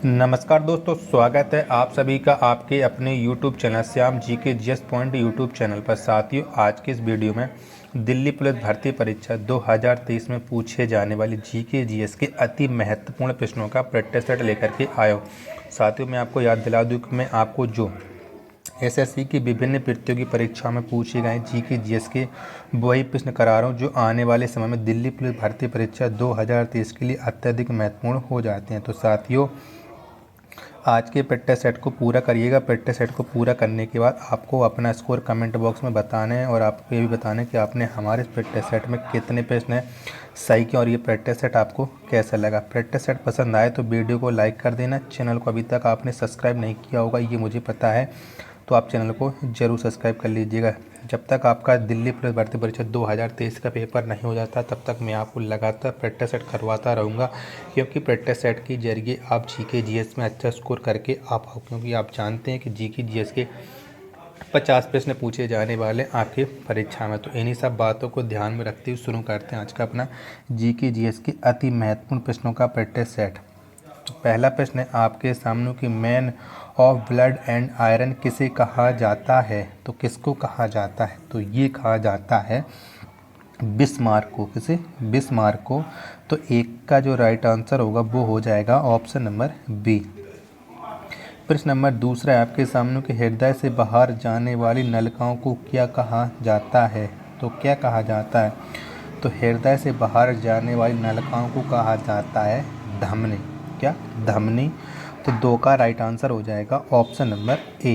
नमस्कार दोस्तों, स्वागत है आप सभी का आपके अपने YouTube चैनल श्याम जी के जीएस पॉइंट यूट्यूब चैनल पर। साथियों, आज के इस वीडियो में दिल्ली पुलिस भर्ती परीक्षा 2023 में पूछे जाने वाली जीके जीएस के अति महत्वपूर्ण प्रश्नों का प्रैक्टिस सेट लेकर के आया हूँ। साथियों, मैं आपको याद दिला दूँ कि मैं आपको जो एसएससी की विभिन्न प्रतियोगी परीक्षाओं में पूछे गए जीके जीएस के वही प्रश्न करा रहा हूँ जो आने वाले समय में दिल्ली पुलिस भर्ती परीक्षा 2023 के लिए अत्यधिक महत्वपूर्ण हो जाते हैं। तो साथियों, आज के प्रैक्टिस सेट को पूरा करिएगा। प्रैक्टिस सेट को पूरा करने के बाद आपको अपना स्कोर कमेंट बॉक्स में बताना है और आपको ये भी बताना है कि आपने हमारे प्रैक्टिस सेट में कितने प्रश्न सही किए और ये प्रैक्टिस सेट आपको कैसा लगा। प्रैक्टिस सेट पसंद आए तो वीडियो को लाइक कर देना। चैनल को अभी तक आपने सब्सक्राइब नहीं किया होगा, ये मुझे पता है, तो आप चैनल को ज़रूर सब्सक्राइब कर लीजिएगा। जब तक आपका दिल्ली पुलिस भर्ती परीक्षा 2023 का पेपर नहीं हो जाता तब तक मैं आपको लगातार प्रैक्टिस सेट करवाता रहूँगा, क्योंकि प्रैक्टिस सेट के जरिए आप जीके जीएस में अच्छा स्कोर करके आ पाओ। क्योंकि आप जानते हैं कि जीके जीएस के 50 प्रश्न पूछे जाने वाले आपके परीक्षा में। तो इन्हीं सब बातों को ध्यान में रखते हुए शुरू करते हैं आज का अपना जीके जीएस के अति महत्वपूर्ण प्रश्नों का प्रैक्टिस सेट। तो पहला प्रश्न है आपके सामने कि man of blood and iron किसे कहा जाता है। तो किसको कहा जाता है? तो ये कहा जाता है बिस्मार्क को। किसे? बिस्मार्क को। तो एक का जो राइट आंसर होगा वो हो जाएगा ऑप्शन नंबर बी। प्रश्न नंबर दूसरा है आपके सामने कि हृदय से बाहर जाने वाली नलिकाओं को क्या कहा जाता है। तो क्या कहा जाता है? तो हृदय से बाहर जाने वाली नलिकाओं को कहा जाता है धमनी। क्या? धमनी। तो दो का राइट आंसर हो जाएगा ऑप्शन नंबर ए।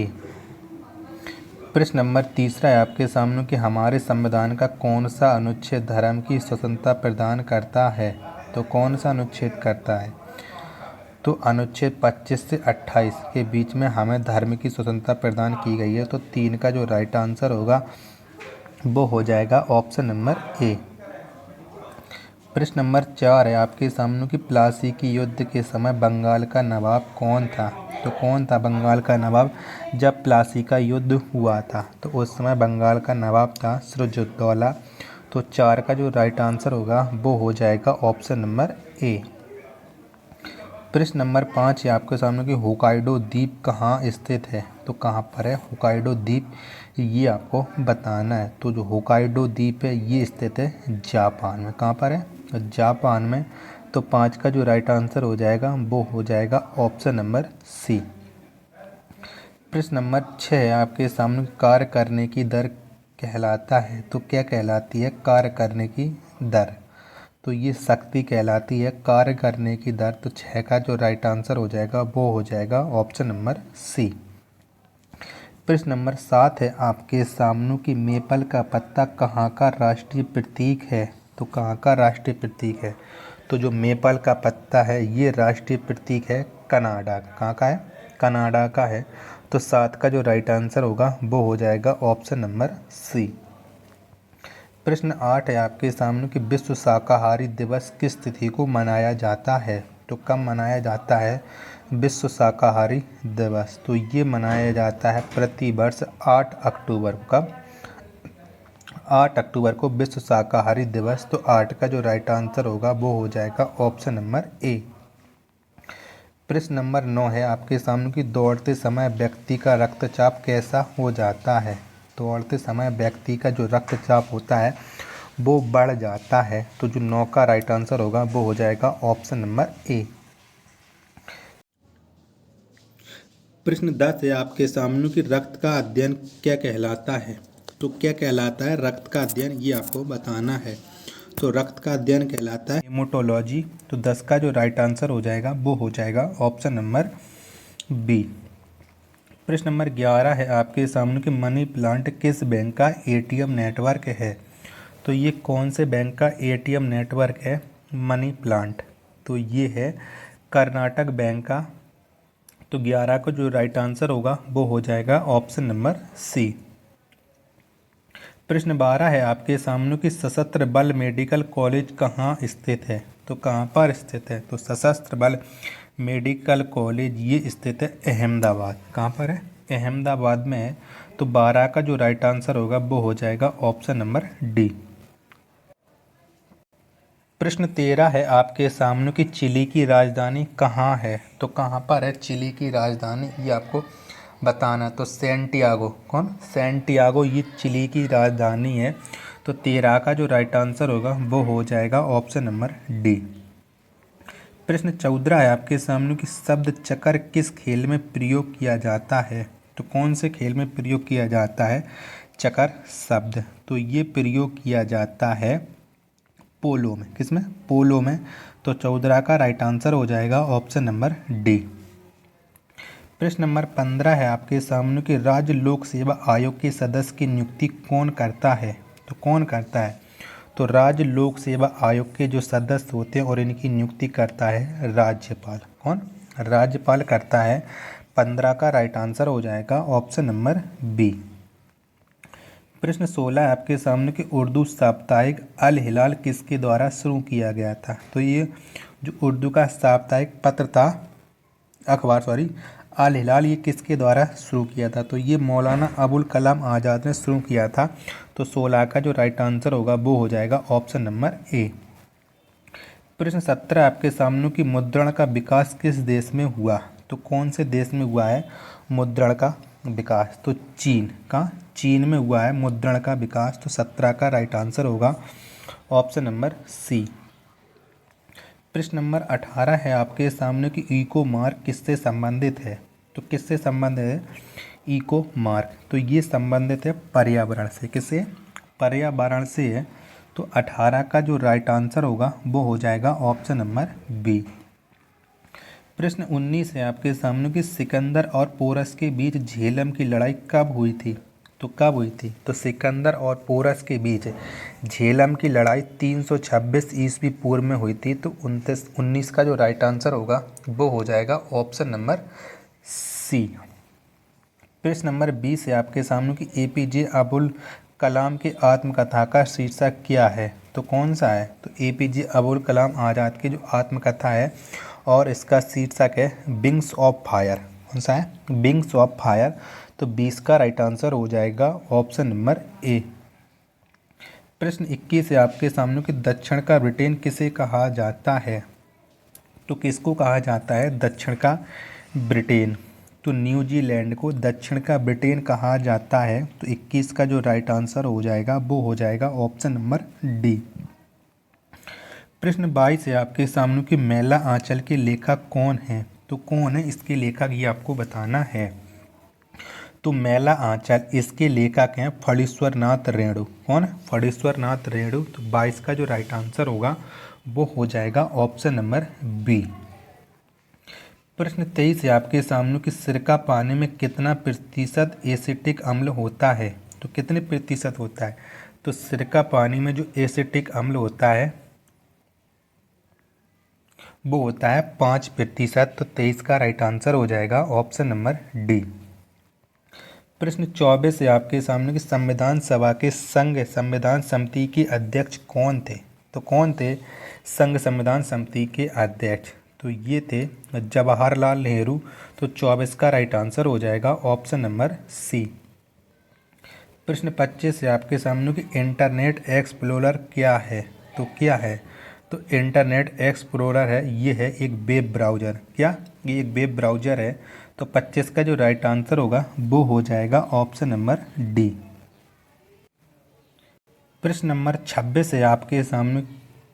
प्रश्न नंबर तीसरा है आपके सामने कि हमारे संविधान का कौन सा अनुच्छेद धर्म की स्वतंत्रता प्रदान करता है। तो कौन सा अनुच्छेद करता है? तो अनुच्छेद 25 से 28 के बीच में हमें धर्म की स्वतंत्रता प्रदान की गई है। तो 3 का जो राइट आंसर होगा वो हो जाएगा ऑप्शन नंबर ए। प्रश्न नंबर 4 है आपके सामने कि प्लासी की युद्ध के समय बंगाल का नवाब कौन था। तो कौन था बंगाल का नवाब जब प्लासी का युद्ध हुआ था? तो उस समय बंगाल का नवाब था सिराजुद्दौला। तो 4 का जो राइट आंसर होगा वो हो जाएगा ऑप्शन नंबर ए। प्रश्न नंबर 5 है आपके सामने कि होकाइडो द्वीप कहाँ स्थित है। तो कहाँ पर है होकाइडो द्वीप, ये आपको बताना है। तो जो होकाइडो द्वीप है ये स्थित है जापान में। कहाँ पर है? जापान में। तो 5 का जो राइट आंसर हो जाएगा वो हो जाएगा ऑप्शन नंबर सी। प्रश्न नंबर 6 है आपके सामने कार्य करने की दर कहलाता है। तो क्या कहलाती है कार्य करने की दर? तो ये शक्ति कहलाती है कार्य करने की दर। तो 6 का जो राइट आंसर हो जाएगा वो हो जाएगा ऑप्शन नंबर सी। प्रश्न नंबर 7 है आपके सामने कि मेपल का पत्ता कहाँ का राष्ट्रीय प्रतीक है। तो कहाँ का राष्ट्रीय प्रतीक है? तो जो मेपल का पत्ता है ये राष्ट्रीय प्रतीक है कनाडा का। कहाँ का है? कनाडा का है। तो 7 का जो राइट आंसर होगा वो हो जाएगा ऑप्शन नंबर सी। प्रश्न 8 है आपके सामने कि विश्व शाकाहारी दिवस किस तिथि को मनाया जाता है। तो कब मनाया जाता है विश्व शाकाहारी दिवस? तो ये मनाया जाता है प्रतिवर्ष 8 अक्टूबर को। कब? 8 अक्टूबर को विश्व शाकाहारी दिवस। तो 8 का जो राइट आंसर होगा वो हो जाएगा ऑप्शन नंबर ए। प्रश्न नंबर 9 है आपके सामने कि दौड़ते समय व्यक्ति का रक्तचाप कैसा हो जाता है। दौड़ते समय व्यक्ति का जो रक्तचाप होता है वो बढ़ जाता है। तो जो 9 का राइट आंसर होगा वो हो जाएगा ऑप्शन नंबर ए। प्रश्न 10 है आपके सामने कि रक्त का अध्ययन क्या कहलाता है। तो क्या कहलाता है रक्त का अध्ययन, ये आपको बताना है। तो रक्त का अध्ययन कहलाता है हेमोटोलॉजी। तो 10 का जो राइट आंसर हो जाएगा वो हो जाएगा ऑप्शन नंबर बी। प्रश्न नंबर 11 है आपके सामने कि मनी प्लांट किस बैंक का एटीएम नेटवर्क है। तो ये कौन से बैंक का एटीएम नेटवर्क है मनी प्लांट? तो ये है कर्नाटक बैंक का। तो 11 का जो राइट आंसर होगा वो हो जाएगा ऑप्शन नंबर सी। प्रश्न 12 है आपके सामने कि सशस्त्र बल मेडिकल कॉलेज कहाँ स्थित है। तो कहाँ पर स्थित है? तो सशस्त्र बल मेडिकल कॉलेज ये स्थित है अहमदाबाद। कहाँ पर है? अहमदाबाद में है। तो 12 का जो राइट आंसर होगा वो हो जाएगा ऑप्शन नंबर डी। प्रश्न 13 है आपके सामने कि चिली की राजधानी कहाँ है। तो कहाँ पर है चिली की राजधानी, ये आपको बताना। तो सैंटियागो, कौन, सैंटियागो ये चिली की राजधानी है। तो 13 का जो राइट आंसर होगा वो हो जाएगा ऑप्शन नंबर डी। प्रश्न 14 है आपके सामने कि शब्द चक्कर किस खेल में प्रयोग किया जाता है। तो कौन से खेल में प्रयोग किया जाता है चक्कर शब्द। तो ये प्रयोग किया जाता है पोलो में। किसमें, पोलो में। तो 14 का राइट आंसर हो जाएगा ऑप्शन नंबर डी। प्रश्न नंबर 15 है आपके सामने कि राज्य लोक सेवा आयोग के सदस्य की नियुक्ति कौन करता है। तो कौन करता है। तो राज्य लोक सेवा आयोग के जो सदस्य होते हैं और इनकी नियुक्ति करता है राज्यपाल। कौन, राज्यपाल करता है। 15 का राइट आंसर हो जाएगा ऑप्शन नंबर बी। प्रश्न 16 है आपके सामने कि उर्दू साप्ताहिक अल हिलाल किसके द्वारा शुरू किया गया था। तो ये जो उर्दू का साप्ताहिक पत्र था, अखबार सॉरी, अल हिलाल, ये किसके द्वारा शुरू किया था। तो ये मौलाना अबुल कलाम आज़ाद ने शुरू किया था। तो 16 का जो राइट आंसर होगा वो हो जाएगा ऑप्शन नंबर ए। प्रश्न 17 आपके सामने कि मुद्रण का विकास किस देश में हुआ। तो कौन से देश में हुआ है मुद्रण का विकास। तो चीन का, चीन में हुआ है मुद्रण का विकास। तो 17 का राइट आंसर होगा ऑप्शन नंबर सी। प्रश्न नंबर 18 है आपके सामने कि इको मार्क किससे संबंधित है। तो किससे संबंधित है इको मार्क। तो ये संबंधित है पर्यावरण से। किससे, पर्यावरण से है। तो 18 का जो राइट आंसर होगा वो हो जाएगा ऑप्शन नंबर बी। प्रश्न 19 है आपके सामने कि सिकंदर और पोरस के बीच झेलम की लड़ाई कब हुई थी। तो कब हुई थी। तो सिकंदर और पोरस के बीच झेलम की लड़ाई 326 ईस्वी पूर्व में हुई थी। तो 19 का जो राइट आंसर होगा वो हो जाएगा ऑप्शन नंबर सी। प्रश्न नंबर 20 है आपके सामने कि एपीजे अबुल कलाम की आत्मकथा का शीर्षक क्या है। तो कौन सा है। तो एपीजे अबुल कलाम आज़ाद की जो आत्मकथा है और इसका शीर्षक है विंग्स ऑफ फायर। कौन सा है, विंग्स ऑफ फायर। तो 20 का राइट आंसर हो जाएगा ऑप्शन नंबर ए। प्रश्न 21 है आपके सामने कि दक्षिण का ब्रिटेन किसे कहा जाता है। तो किसको कहा जाता है दक्षिण का ब्रिटेन। तो न्यूजीलैंड को दक्षिण का ब्रिटेन कहा जाता है। तो 21 का जो राइट आंसर हो जाएगा वो हो जाएगा ऑप्शन नंबर डी। प्रश्न 22 है आपके सामने कि मेला आंचल के लेखक कौन है। तो कौन है इसके लेखक, ये आपको बताना है। तो मेला आंचल इसके लेखक हैं फणीश्वर नाथ रेणु। कौन, फणीश्वर नाथ रेणु। तो 22 का जो राइट आंसर होगा वो हो जाएगा ऑप्शन नंबर बी। प्रश्न 23 है आपके सामने कि सिरका पानी में कितना प्रतिशत एसिटिक अम्ल होता है। तो कितने प्रतिशत होता है। तो सिरका पानी में जो एसिटिक अम्ल होता है वो होता है 5%। तो 23 का राइट आंसर हो जाएगा ऑप्शन नंबर डी। प्रश्न 24 है आपके सामने कि संविधान सभा के संघ संविधान समिति के अध्यक्ष कौन थे। तो कौन थे संघ संविधान समिति के अध्यक्ष। तो ये थे जवाहरलाल नेहरू। तो 24 का राइट आंसर हो जाएगा ऑप्शन नंबर सी। प्रश्न 25 है आपके सामने कि इंटरनेट एक्सप्लोरर क्या है। तो क्या है। तो इंटरनेट एक्सप्लोरर है, ये है एक वेब ब्राउज़र। क्या, ये एक वेब ब्राउज़र है। तो 25 का जो राइट आंसर होगा वो हो जाएगा ऑप्शन नंबर डी। प्रश्न नंबर 26 है आपके सामने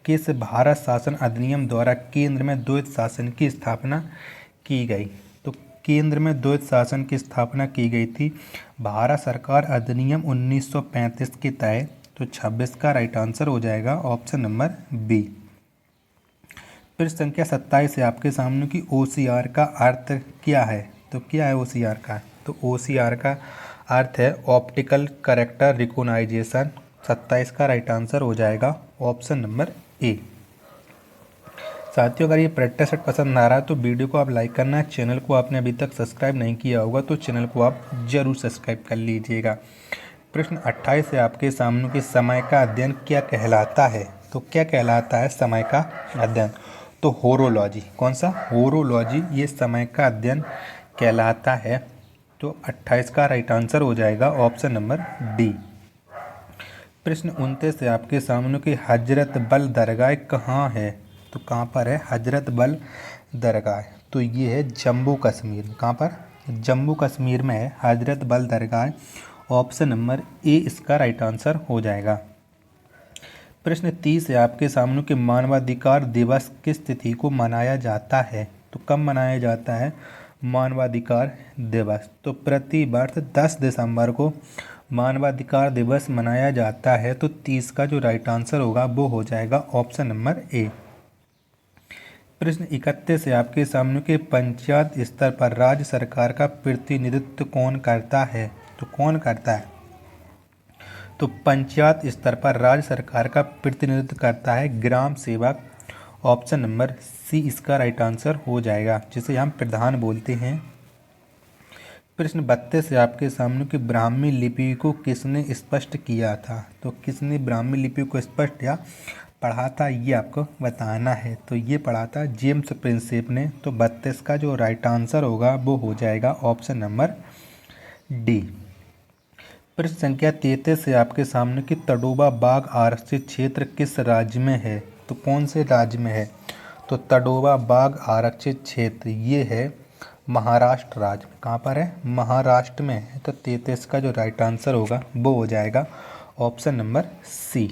किस भारत शासन अधिनियम द्वारा केंद्र में द्वैत शासन की स्थापना की गई। तो केंद्र में द्वैत शासन की स्थापना की गई थी भारत सरकार अधिनियम 1935 के तहत। तो 26 का राइट आंसर हो जाएगा ऑप्शन नंबर बी। प्रश्न संख्या 27 है आपके सामने कि OCR का अर्थ क्या है। तो क्या है OCR का। तो OCR का अर्थ है ऑप्टिकल कैरेक्टर रिकॉग्निशन। 27 का राइट आंसर हो जाएगा ऑप्शन नंबर ए। साथियों, अगर ये प्रैक्टिस सेट पसंद आ रहा है तो वीडियो को आप लाइक करना। चैनल को आपने अभी तक सब्सक्राइब नहीं किया होगा तो चैनल को आप जरूर सब्सक्राइब कर लीजिएगा। प्रश्न 28 है आपके सामने कि समय का अध्ययन क्या कहलाता है। तो क्या कहलाता है समय का अध्ययन। तो होरोलॉजी। कौन सा, होरोलॉजी, ये समय का अध्ययन कहलाता है। तो 28 का राइट आंसर हो जाएगा ऑप्शन नंबर डी। प्रश्न 29 से आपके सामने कि हजरत बल दरगाह कहाँ है? तो कहाँ पर है हजरत बल दरगाह? तो ये है जम्मू कश्मीर में। कहाँ पर? जम्मू कश्मीर में है हजरत बल दरगाह। ऑप्शन नंबर ए इसका राइट आंसर हो जाएगा। प्रश्न 30 है आपके सामने कि मानवाधिकार दिवस किस तिथि को मनाया जाता है? तो कब मनाया जाता है मानवाधिकार दिवस? तो प्रति वर्ष 10 दिसंबर को मानवाधिकार दिवस मनाया जाता है। तो 30 का जो राइट आंसर होगा वो हो जाएगा ऑप्शन नंबर ए। प्रश्न 31 है आपके सामने कि पंचायत स्तर पर राज्य सरकार का प्रतिनिधित्व कौन करता है? तो कौन करता है? तो पंचायत स्तर पर राज्य सरकार का प्रतिनिधित्व करता है ग्राम सेवक। ऑप्शन नंबर सी इसका राइट आंसर हो जाएगा, जिसे हम प्रधान बोलते हैं। प्रश्न 32 है आपके सामने कि ब्राह्मी लिपि को किसने स्पष्ट किया था? तो किसने ब्राह्मी लिपि को स्पष्ट या पढ़ा था, ये आपको बताना है। तो ये पढ़ा था जेम्स प्रिंसेप ने। तो 32 का जो राइट आंसर होगा वो हो जाएगा ऑप्शन नंबर डी। प्रश्न संख्या 33 है आपके सामने कि तडोबा बाघ आरक्षित क्षेत्र किस राज्य में है? तो कौन से राज्य में है? तो तडोबा बाघ आरक्षित क्षेत्र ये है महाराष्ट्र राज्य में। कहाँ पर है? महाराष्ट्र में है। तो 33 का जो राइट आंसर होगा वो हो जाएगा ऑप्शन नंबर सी।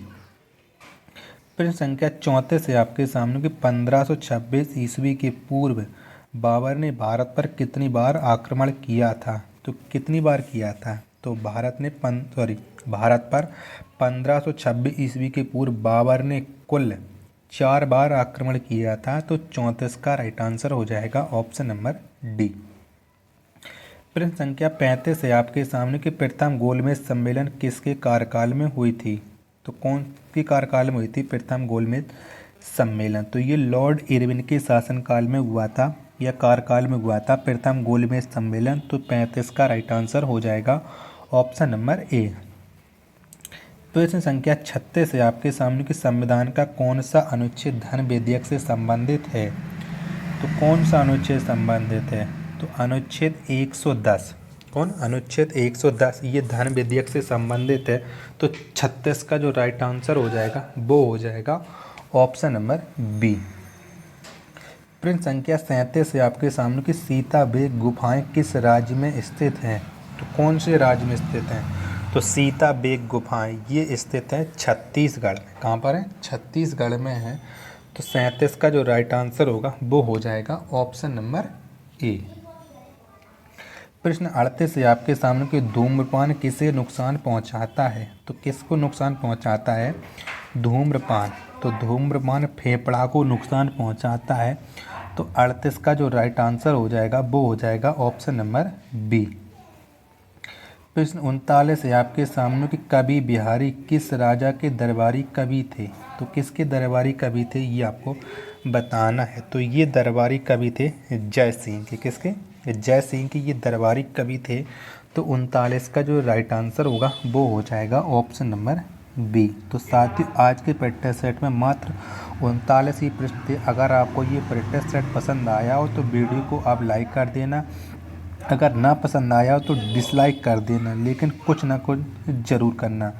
प्रश्न संख्या 34 है आपके सामने कि 1526 ईस्वी के पूर्व बाबर ने भारत पर कितनी बार आक्रमण किया था? तो कितनी बार किया था? तो भारत पर 1526 ईस्वी के पूर्व बाबर ने कुल 4 बार आक्रमण किया था। तो 34 का राइट आंसर हो जाएगा ऑप्शन नंबर डी। प्रश्न संख्या 35 है आपके सामने कि प्रथम गोलमेज सम्मेलन किसके कार्यकाल में हुई थी? तो कौन के कार्यकाल में हुई थी प्रथम गोलमेज सम्मेलन? तो ये लॉर्ड इरविन के शासनकाल में हुआ था या कार्यकाल में हुआ था प्रथम गोलमेज सम्मेलन। तो 35 का राइट आंसर हो जाएगा ऑप्शन नंबर ए। प्रश्न संख्या 36 है आपके सामने कि संविधान का कौन सा अनुच्छेद धन विधेयक से संबंधित है? तो कौन सा अनुच्छेद संबंधित है? तो अनुच्छेद 110। कौन? अनुच्छेद 110 ये धन विधेयक से संबंधित है। तो 36 का जो राइट आंसर हो जाएगा वो हो जाएगा ऑप्शन नंबर बी। प्रश्न संख्या 37 है आपके सामने कि सीता बेग गुफाएं किस राज्य में स्थित हैं? तो कौन से राज्य में स्थित हैं? तो सीता बेग गुफाएं ये स्थित है छत्तीसगढ़ में। कहाँ पर है? छत्तीसगढ़ में है। तो 37 का जो राइट आंसर होगा वो हो जाएगा ऑप्शन नंबर ए। प्रश्न 38 है आपके सामने कि धूम्रपान किसे नुकसान पहुंचाता है? तो किसको नुकसान पहुंचाता है धूम्रपान? तो धूम्रपान फेफड़ा को नुकसान पहुंचाता है। तो 38 का जो राइट आंसर हो जाएगा वो हो जाएगा ऑप्शन नंबर बी। प्रश्न 39 है आपके सामने कि कवि बिहारी किस राजा के दरबारी कवि थे? तो किसके दरबारी कवि थे ये आपको बताना है। तो ये दरबारी कवि थे जय सिंह के। किसके? जय सिंह के ये दरबारी कवि थे। तो 39 का जो राइट आंसर होगा वो हो जाएगा ऑप्शन नंबर बी। तो साथियों आज के प्रैक्टिस सेट में मात्र 39 ही प्रश्न थे। अगर आपको ये प्रैक्टिस सेट पसंद आया हो तो वीडियो को आप लाइक कर देना, अगर ना पसंद आया हो तो डिसलाइक कर देना, लेकिन कुछ ना कुछ ज़रूर करना।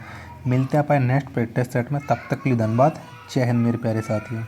मिलते हैं अपने नेक्स्ट प्रैक्टिस सेट में, तब तक के लिए धन्यवाद। जय हिंद मेरे प्यारे साथियों।